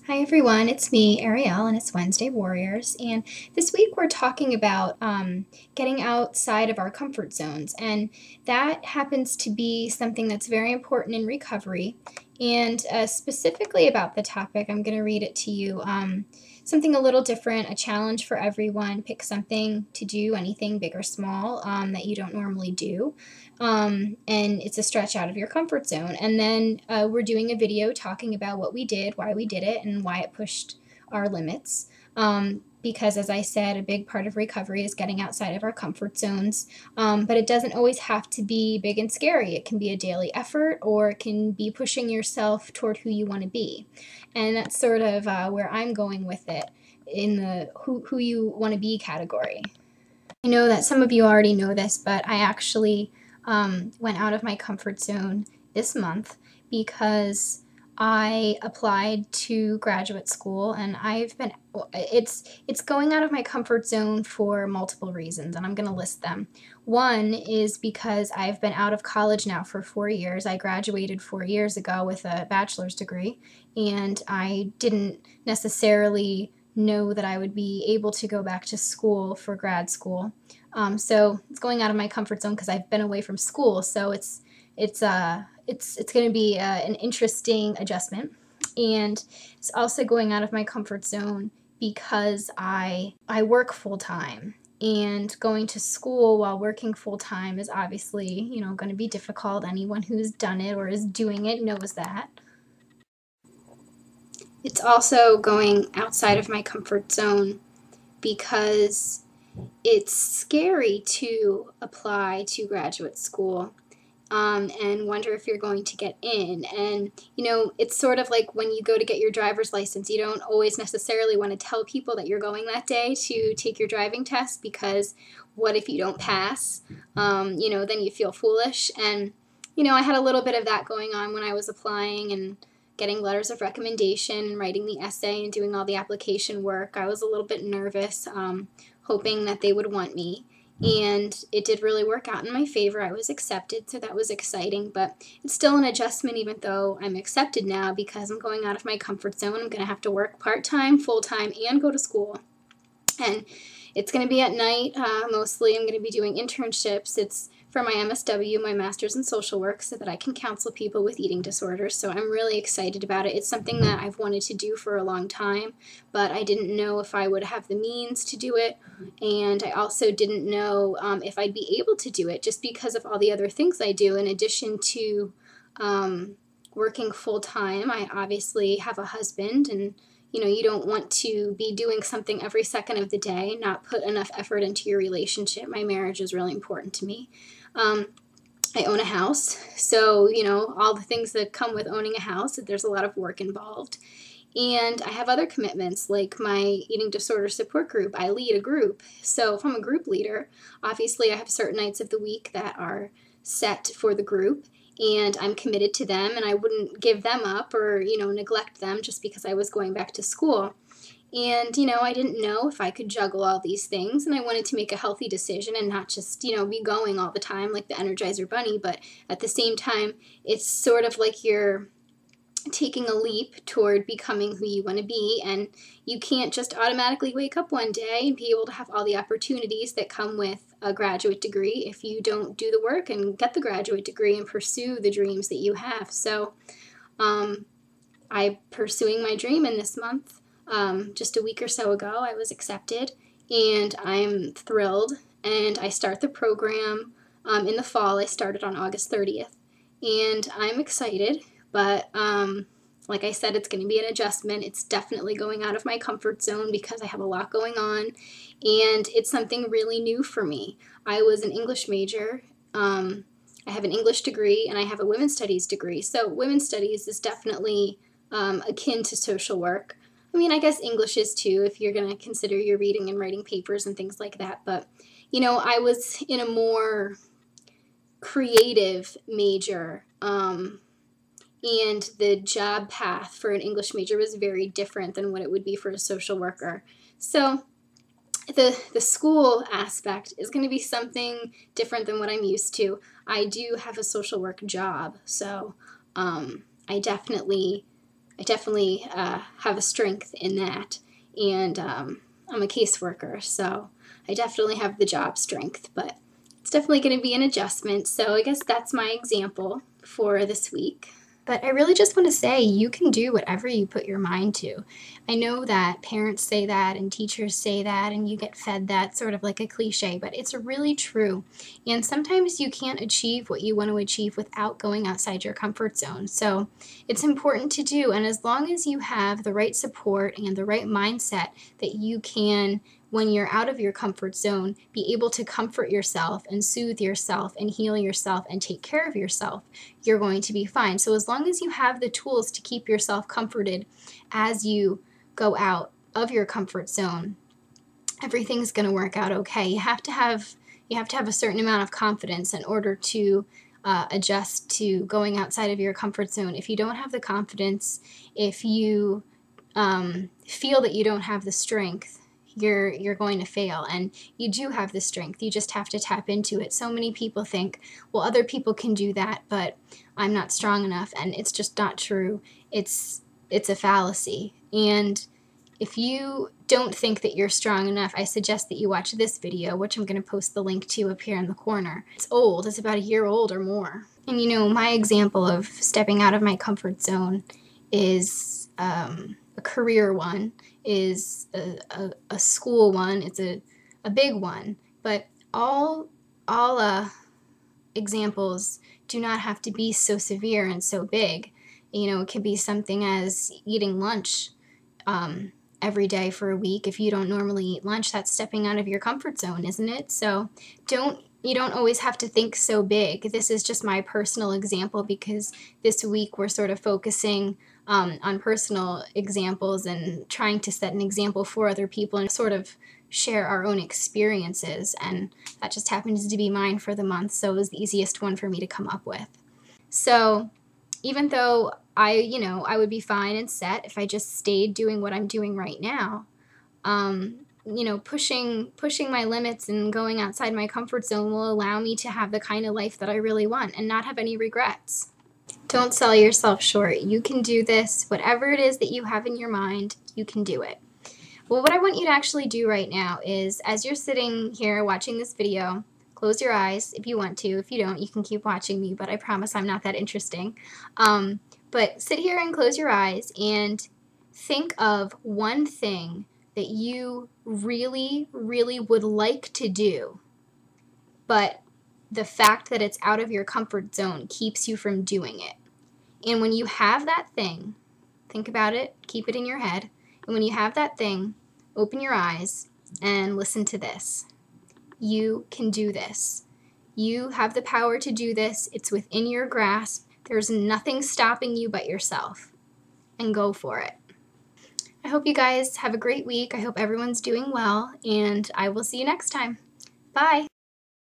Hi everyone, it's me, Arielle, and it's Wednesday Warriors. And this week we're talking about getting outside of our comfort zones. And that happens to be something that's very important in recovery. And specifically about the topic, I'm going to read it to you. Something a little different, a challenge for everyone. Pick something to do, anything big or small, that you don't normally do. And it's a stretch out of your comfort zone. And then we're doing a video talking about what we did, why we did it, and why it pushed our limits. Because, as I said, a big part of recovery is getting outside of our comfort zones. But it doesn't always have to be big and scary. It can be a daily effort, or it can be pushing yourself toward who you want to be. And that's sort of where I'm going with it in the who you want to be category. I know that some of you already know this, but I actually went out of my comfort zone this month because I applied to graduate school, and it's going out of my comfort zone for multiple reasons, and I'm going to list them. One is because I've been out of college now for 4 years. I graduated 4 years ago with a bachelor's degree, and I didn't necessarily know that I would be able to go back to school for grad school. So it's going out of my comfort zone because I've been away from school. So it's going to be an interesting adjustment, and it's also going out of my comfort zone because I work full time, and going to school while working full time is obviously going to be difficult. Anyone who's done it or is doing it knows that. It's also going outside of my comfort zone because it's scary to apply to graduate school and wonder if you're going to get in. And, it's sort of like when you go to get your driver's license, you don't always necessarily want to tell people that you're going that day to take your driving test because what if you don't pass? Then you feel foolish. And, I had a little bit of that going on when I was applying and getting letters of recommendation and writing the essay and doing all the application work. I was a little bit nervous, hoping that they would want me. And it did really work out in my favor. I was accepted, so that was exciting. But it's still an adjustment, even though I'm accepted now, because I'm going out of my comfort zone. I'm going to have to work part-time, full-time, and go to school. And it's going to be at night, mostly. I'm going to be doing internships. It's for my MSW, my Master's in Social Work, so that I can counsel people with eating disorders. So I'm really excited about it. It's something that I've wanted to do for a long time, but I didn't know if I would have the means to do it, and I also didn't know if I'd be able to do it just because of all the other things I do. In addition to working full-time, I obviously have a husband, and you don't want to be doing something every second of the day, not put enough effort into your relationship. My marriage is really important to me. I own a house, so, all the things that come with owning a house, there's a lot of work involved. And I have other commitments, like my eating disorder support group. I lead a group. So if I'm a group leader, obviously I have certain nights of the week that are set for the group, and I'm committed to them, and I wouldn't give them up or, neglect them just because I was going back to school. And, I didn't know if I could juggle all these things, and I wanted to make a healthy decision and not just, be going all the time like the Energizer Bunny. But at the same time, it's sort of like you're taking a leap toward becoming who you want to be, and you can't just automatically wake up one day and be able to have all the opportunities that come with a graduate degree if you don't do the work and get the graduate degree and pursue the dreams that you have. So I'm pursuing my dream, in this month. Just a week or so ago, I was accepted, and I'm thrilled. And I start the program in the fall. I started on August 30th, and I'm excited. But like I said, it's going to be an adjustment. It's definitely going out of my comfort zone because I have a lot going on, and it's something really new for me. I was an English major. I have an English degree, and I have a women's studies degree. So women's studies is definitely akin to social work. I mean, I guess English is too, if you're going to consider your reading and writing papers and things like that. But, I was in a more creative major, and the job path for an English major was very different than what it would be for a social worker. So the school aspect is going to be something different than what I'm used to. I do have a social work job, so I definitely I definitely have a strength in that, and I'm a caseworker, so I definitely have the job strength, but it's definitely going to be an adjustment. So I guess that's my example for this week. But I really just want to say you can do whatever you put your mind to. I know that parents say that and teachers say that and you get fed that sort of like a cliche, but it's really true. And sometimes you can't achieve what you want to achieve without going outside your comfort zone. So it's important to do. And as long as you have the right support and the right mindset that you can, when you're out of your comfort zone, be able to comfort yourself and soothe yourself and heal yourself and take care of yourself, you're going to be fine. So as long as you have the tools to keep yourself comforted as you go out of your comfort zone, everything's going to work out okay. You have to have a certain amount of confidence in order to adjust to going outside of your comfort zone. If you don't have the confidence, if you feel that you don't have the strength, you're going to fail. And you do have the strength. You just have to tap into it. So many people think, well, other people can do that, but I'm not strong enough. And it's just not true. It's a fallacy. And if you don't think that you're strong enough, I suggest that you watch this video, which I'm going to post the link to up here in the corner. It's old. It's about a year old or more. And you know, my example of stepping out of my comfort zone is a career one, is a school one. It's a big one. But all examples do not have to be so severe and so big. You know, it could be something as eating lunch every day for a week. If you don't normally eat lunch, that's stepping out of your comfort zone, isn't it? So you don't always have to think so big. This is just my personal example because this week we're sort of focusing on personal examples and trying to set an example for other people and sort of share our own experiences. And that just happens to be mine for the month, so it was the easiest one for me to come up with. So even though I would be fine and set if I just stayed doing what I'm doing right now, pushing my limits and going outside my comfort zone will allow me to have the kind of life that I really want and not have any regrets. Don't sell yourself short. You can do this. Whatever it is that you have in your mind, you can do it. Well, what I want you to actually do right now is, as you're sitting here watching this video, close your eyes if you want to. If you don't, you can keep watching me, but I promise I'm not that interesting. But sit here and close your eyes and think of one thing that you really, really would like to do, but the fact that it's out of your comfort zone keeps you from doing it. And when you have that thing, think about it, keep it in your head, and when you have that thing, open your eyes and listen to this. You can do this. You have the power to do this. It's within your grasp. There's nothing stopping you but yourself. And go for it. I hope you guys have a great week. I hope everyone's doing well, and I will see you next time. Bye.